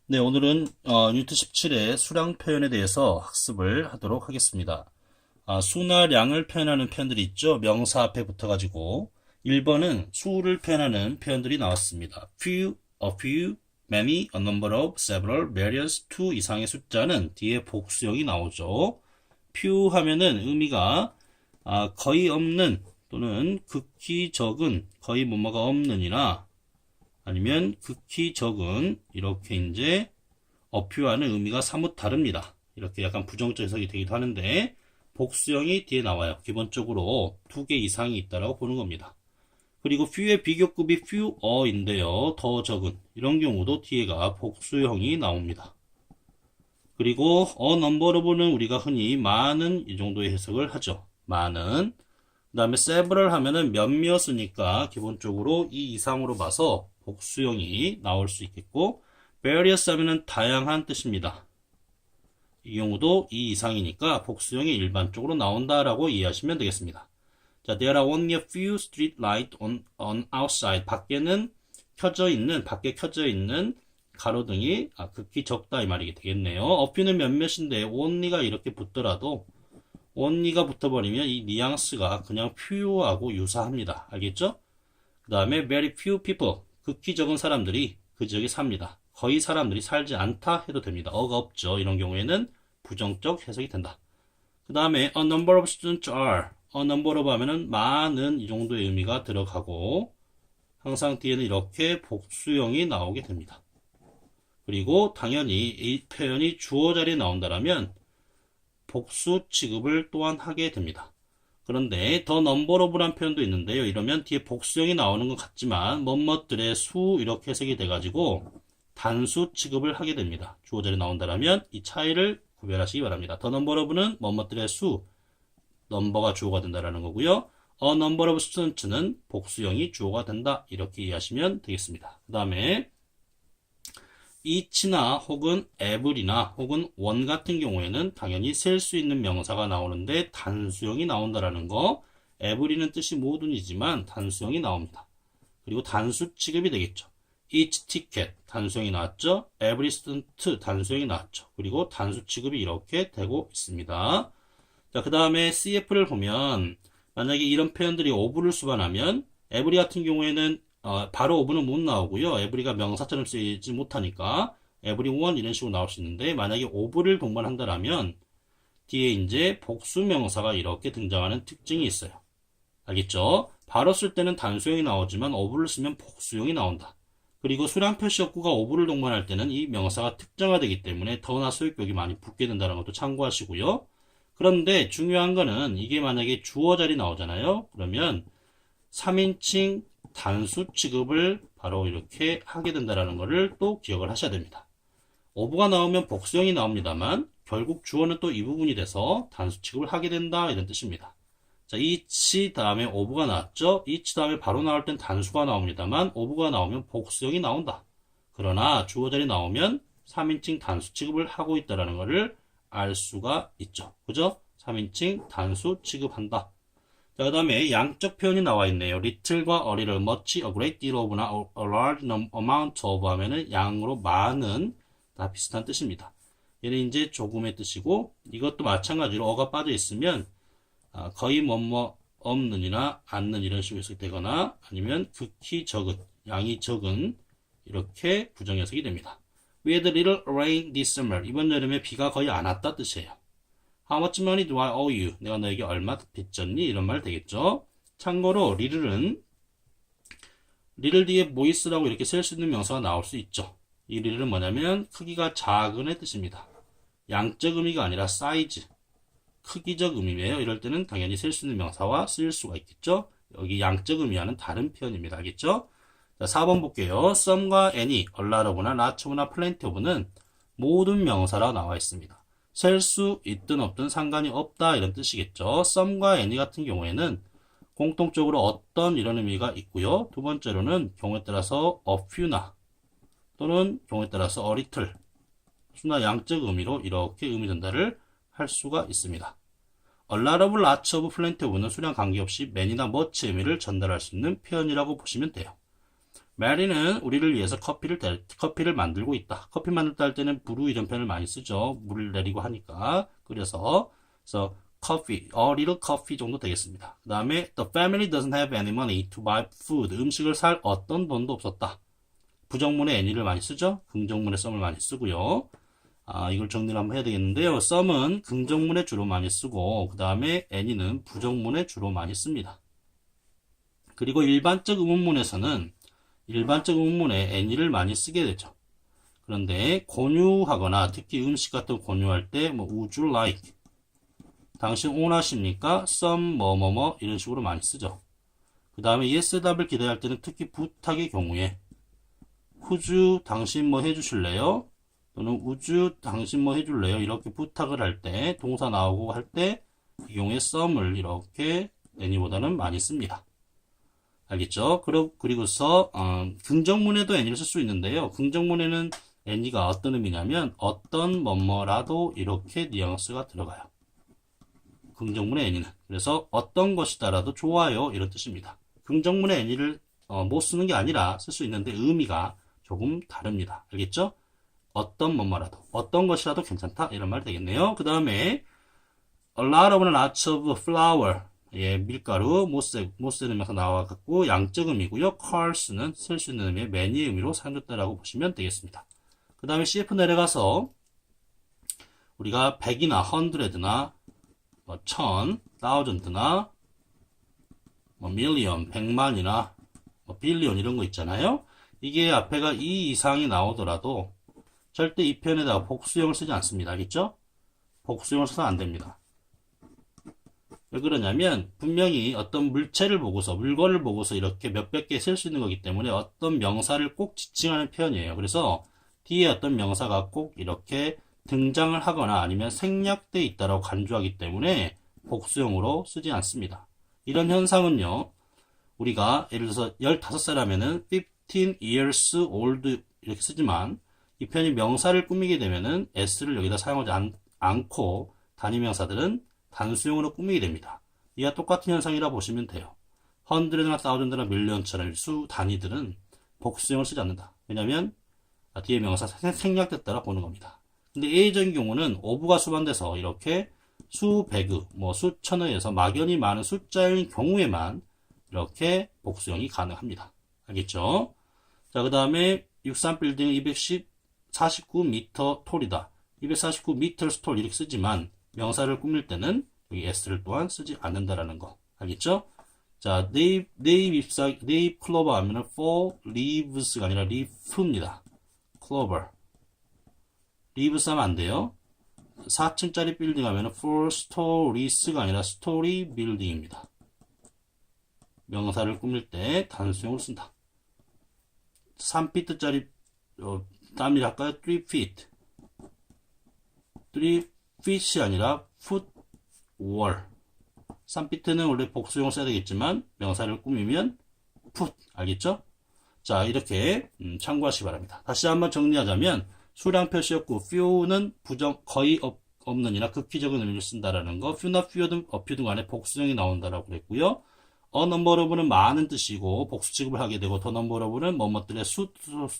네, 오늘은 유니트 17의 수량 표현에 대해서 학습을 하도록 하겠습니다. 수나 량을 표현하는 표현들이 있죠. 명사 앞에 붙어가지고 1번은 수를 표현하는 표현들이 나왔습니다. few, a few, many, a number of, several, various, two 이상의 숫자는 뒤에 복수형이 나오죠. few 하면은 의미가 거의 없는 또는 극히 적은 거의 뭐뭐가 없는이나 아니면 극히 적은 이렇게 이제 어퓨와는 의미가 사뭇 다릅니다. 이렇게 약간 부정적 해석이 되기도 하는데 복수형이 뒤에 나와요. 기본적으로 2개 이상이 있다라고 보는 겁니다. 그리고 few의 비교급이 fewer인데요. 더 적은 이런 경우도 뒤에가 복수형이 나옵니다. 그리고 a number of는 우리가 흔히 많은 이 정도의 해석을 하죠. 많은. 그 다음에 several 하면은 몇몇이니까 기본적으로 이 이상으로 봐서 복수형이 나올 수 있겠고 various 하면은 다양한 뜻입니다. 이 경우도 이 이상이니까 복수형이 일반적으로 나온다라고 이해하시면 되겠습니다. 자, there are only a few street lights on outside. 밖에 켜져 있는 가로등이 극히 적다 이 말이 되겠네요. a few는 몇몇인데 only가 이렇게 붙더라도 only가 붙어버리면 이 뉘앙스가 그냥 few하고 유사합니다. 알겠죠? 그 다음에 very few people. 극히 적은 사람들이 그 지역에 삽니다. 거의 사람들이 살지 않다 해도 됩니다. 어가 없죠. 이런 경우에는 부정적 해석이 된다. 그 다음에 a number of students are. a number of 하면은 많은 이 정도의 의미가 들어가고 항상 뒤에는 이렇게 복수형이 나오게 됩니다. 그리고 당연히 이 표현이 주어 자리에 나온다라면 복수 취급을 또한 하게 됩니다. 그런데 더 number of란 표현도 있는데요. 이러면 뒤에 복수형이 나오는 것 같지만 뭐뭐들의 수 이렇게 해석이 돼가지고 단수 취급을 하게 됩니다. 주어 자리에 나온다라면 이 차이를 구별하시기 바랍니다. 더 number of는 뭐뭐들의 수, 넘버가 주어가 된다라는 거고요. a number of students는 복수형이 주어가 된다. 이렇게 이해하시면 되겠습니다. 그 다음에 each나 혹은 every나 혹은 one 같은 경우에는 당연히 셀 수 있는 명사가 나오는데 단수형이 나온다라는 거. every는 뜻이 모든이지만 단수형이 나옵니다. 그리고 단수 취급이 되겠죠. each ticket 단수형이 나왔죠. every student 단수형이 나왔죠. 그리고 단수 취급이 이렇게 되고 있습니다. 자, 그 다음에 CF를 보면 만약에 이런 표현들이 of를 수반하면 every 같은 경우에는 바로 of는 못 나오고요. every가 명사처럼 쓰이지 못하니까 everyone 이런 식으로 나올 수 있는데 만약에 of를 동반한다라면 뒤에 이제 복수명사가 이렇게 등장하는 특징이 있어요. 알겠죠? 바로 쓸 때는 단수형이 나오지만 of를 쓰면 복수형이 나온다. 그리고 수량 표시역구가 of를 동반할 때는 이 명사가 특정화되기 때문에 더나 소유격이 많이 붙게 된다는 것도 참고하시고요. 그런데 중요한 거는 이게 만약에 주어 자리 나오잖아요. 그러면 3인칭 단수 취급을 바로 이렇게 하게 된다는 것을 또 기억을 하셔야 됩니다. of가 나오면 복수형이 나옵니다만 결국 주어는 또 이 부분이 돼서 단수 취급을 하게 된다 이런 뜻입니다. 자, each 다음에 of가 나왔죠. each 다음에 바로 나올 땐 단수가 나옵니다만 of가 나오면 복수형이 나온다. 그러나 주어 자리 나오면 3인칭 단수 취급을 하고 있다는 것을 알 수가 있죠. 그죠? 3인칭 단수 취급한다. 자, 그 다음에 양적 표현이 나와 있네요. little과 a little, much, a great deal of나 a large amount of 하면은 양으로 많은 다 비슷한 뜻입니다. 얘는 이제 조금의 뜻이고 이것도 마찬가지로 어가 빠져 있으면 거의 뭐뭐 없는이나 않는 이런 식으로 해석되거나 아니면 극히 적은, 양이 적은 이렇게 부정 해석이 됩니다. We had a little rain this summer. 이번 여름에 비가 거의 안 왔다 뜻이에요. How much money do I owe you? 내가 너에게 얼마 빚졌니? 이런 말 되겠죠. 참고로 little은 little 뒤에 moist라고 이렇게 쓸 수 있는 명사가 나올 수 있죠. 이 little은 뭐냐면 크기가 작은의 뜻입니다. 양적 의미가 아니라 사이즈, 크기적 의미예요. 이럴 때는 당연히 쓸 수 있는 명사와 쓸 수가 있겠죠. 여기 양적 의미와는 다른 표현입니다. 알겠죠? 자, 4번 볼게요. some과 any, a lot of나 lots of나 plenty of는 모든 명사라 나와 있습니다. 셀 수 있든 없든 상관이 없다 이런 뜻이겠죠. some과 any 같은 경우에는 공통적으로 어떤 이런 의미가 있고요. 두 번째로는 경우에 따라서 a few나 또는 경우에 따라서 a little 수나 양적 의미로 이렇게 의미 전달을 할 수가 있습니다. a lot of, lots of, plenty of는 수량 관계없이 many나 much 의미를 전달할 수 있는 표현이라고 보시면 돼요. Mary는 우리를 위해서 커피를 만들고 있다. 커피 만들다 할 때는 brew 이런 표현을 많이 쓰죠. 물을 내리고 하니까. 그래서 coffee, a little coffee 정도 되겠습니다. 그 다음에 the family doesn't have any money to buy food. 음식을 살 어떤 돈도 없었다. 부정문에 any를 많이 쓰죠. 긍정문에 some을 많이 쓰고요. 이걸 정리를 한번 해야 되겠는데요. some은 긍정문에 주로 많이 쓰고 그 다음에 any는 부정문에 주로 많이 씁니다. 그리고 일반적 의문문에서는 일반적 의문문에 any를 많이 쓰게 되죠. 그런데 권유하거나 특히 음식 같은 거 권유할 때 뭐 would you like? 당신 원하십니까? some 뭐뭐뭐 이런 식으로 많이 쓰죠. 그 다음에 yes 답을 기대할 때는 특히 부탁의 경우에 would you 당신 뭐 해주실래요? 또는 would you 당신 뭐 해줄래요? 이렇게 부탁을 할 때 동사 나오고 할 때 이 경우에 some을 이렇게 any보다는 많이 씁니다. 알겠죠? 그리고서 긍정문에도 any를 쓸 수 있는데요. 긍정문에는 any가 어떤 의미냐면 어떤 뭐뭐라도 이렇게 뉘앙스가 들어가요. 긍정문의 any는. 그래서 어떤 것이다라도 좋아요 이런 뜻입니다. 긍정문의 any를 못 쓰는 게 아니라 쓸 수 있는데 의미가 조금 다릅니다. 알겠죠? 어떤 뭐뭐라도 어떤 것이라도 괜찮다 이런 말 되겠네요. 그 다음에 a lot of lots of flour 예, 밀가루 못쓰는 명사 나와갖고 양적 의미고요. cars는 쓸 수 있는 의미의 many의 의미로 사용됐다라고 보시면 되겠습니다. 그 다음에 CF 내려가서 우리가 100이나 100나 뭐 1000, thousand나 뭐 million, 100만이나 뭐 billion 이런 거 있잖아요. 이게 앞에가 2 이상이 나오더라도 절대 이 표현에다가 복수형을 쓰지 않습니다. 알겠죠? 복수형을 써서 안 됩니다. 왜 그러냐면 분명히 어떤 물체를 보고서 물건을 보고서 이렇게 몇백 개 쓸 수 있는 거기 때문에 어떤 명사를 꼭 지칭하는 표현이에요. 그래서 뒤에 어떤 명사가 꼭 이렇게 등장을 하거나 아니면 생략되어 있다라고 간주하기 때문에 복수형으로 쓰지 않습니다. 이런 현상은요. 우리가 예를 들어서 15살 하면은 15 years old 이렇게 쓰지만 이 표현이 명사를 꾸미게 되면은 s를 여기다 사용하지 않고 단위명사들은 단수형으로 꾸미게 됩니다. 이와 똑같은 현상이라 보시면 돼요. 100나 1000나 million처럼 수 단위들은 복수형을 쓰지 않는다. 왜냐하면 뒤에 명사 생략됐다라 보는 겁니다. 근데 A적인 경우는 오브가 수반돼서 이렇게 수백의, 뭐 수천의에서 막연히 많은 숫자인 경우에만 이렇게 복수형이 가능합니다. 알겠죠? 자, 그 다음에 63빌딩 249m 톨이다. 249m 톨 이렇게 쓰지만 명사를 꾸밀 때는 여기 s를 또한 쓰지 않는다라는 거. 알겠죠? 자, 네잎 클로버 하면은 four leaves가 아니라 leaf입니다. 클로버. leaves 하면 안 돼요. 4층짜리 빌딩 하면은 four stories가 아니라 story building입니다. 명사를 꾸밀 때 단수형을 쓴다. 3피트짜리 땀이 할까요? 3feet. 3feet이 아니라 footwall. 3피트는 원래 복수형을 써야 되겠지만 명사를 꾸미면 foot. 알겠죠? 자, 이렇게 참고하시기 바랍니다. 다시 한번 정리하자면 수량 표시였고 few는 거의 없는이나 극히 적은 의미를 쓴다라는 거. few나 few 등 간에 복수형이 나온다라고 그랬고요. a number of는 많은 뜻이고 복수 취급을 하게 되고 the number of는 뭐뭐들의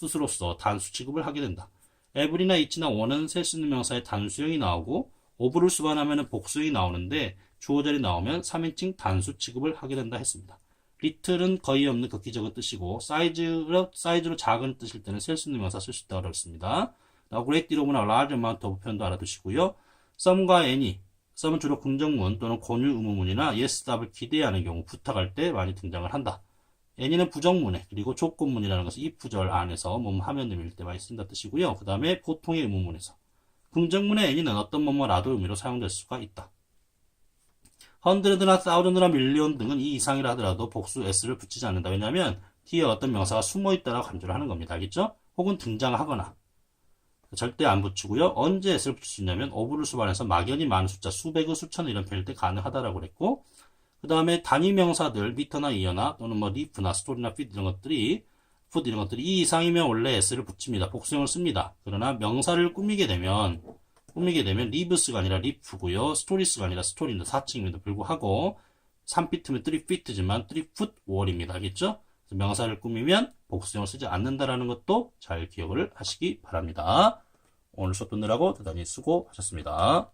뜻으로서 단수 취급을 하게 된다. every나 each나 one은 셀 수 있는 명사의 단수형이 나오고 of를 수반하면 복수형이 나오는데 주어 자리 나오면 3인칭 단수 취급을 하게 된다 했습니다. little은 거의 없는 극히 적은 뜻이고 사이즈로 작은 뜻일 때는 셀 수 있는 명사 쓸 수 있다고 그랬습니다. great deal of나 large amount of 표현도 알아두시고요. some과 any some은 주로 긍정문 또는 권유 의문문이나 yes 답을 기대하는 경우 부탁할 때 많이 등장을 한다. any는 부정문에 그리고 조건문이라는 것은 if 절 안에서 뭐뭐 하면 의미일 때 많이 쓴다 뜻이고요. 그 다음에 보통의 의문문에서 긍정문의 any는 어떤 뭐뭐라도 의미로 사용될 수가 있다. 100나 1000나 million 등은 이 이상이라 하더라도 복수 s를 붙이지 않는다. 왜냐하면 뒤에 어떤 명사가 숨어있다라고 간주를 하는 겁니다. 알겠죠? 혹은 등장하거나 절대 안 붙이고요. 언제 s를 붙일 수 있냐면 of를 수반해서 막연히 많은 숫자, 수백의, 수천의 이런 표현일 때 가능하다라고 그랬고 그 다음에 단위 명사들, 미터나 이어나 또는 뭐 리프나 스토리나 feed 이런 것들이 이 이상이면 원래 s를 붙입니다. 복수형을 씁니다. 그러나 명사를 꾸미게 되면 리브스가 아니라 리프고요. 스토리스가 아니라 스토리인데 4층임에도 불구하고 3피트면 3피트지만 3foot wall입니다. 알겠죠? 명사를 꾸미면 복수형을 쓰지 않는다라는 것도 잘 기억을 하시기 바랍니다. 오늘 수업 듣느라고 대단히 수고하셨습니다.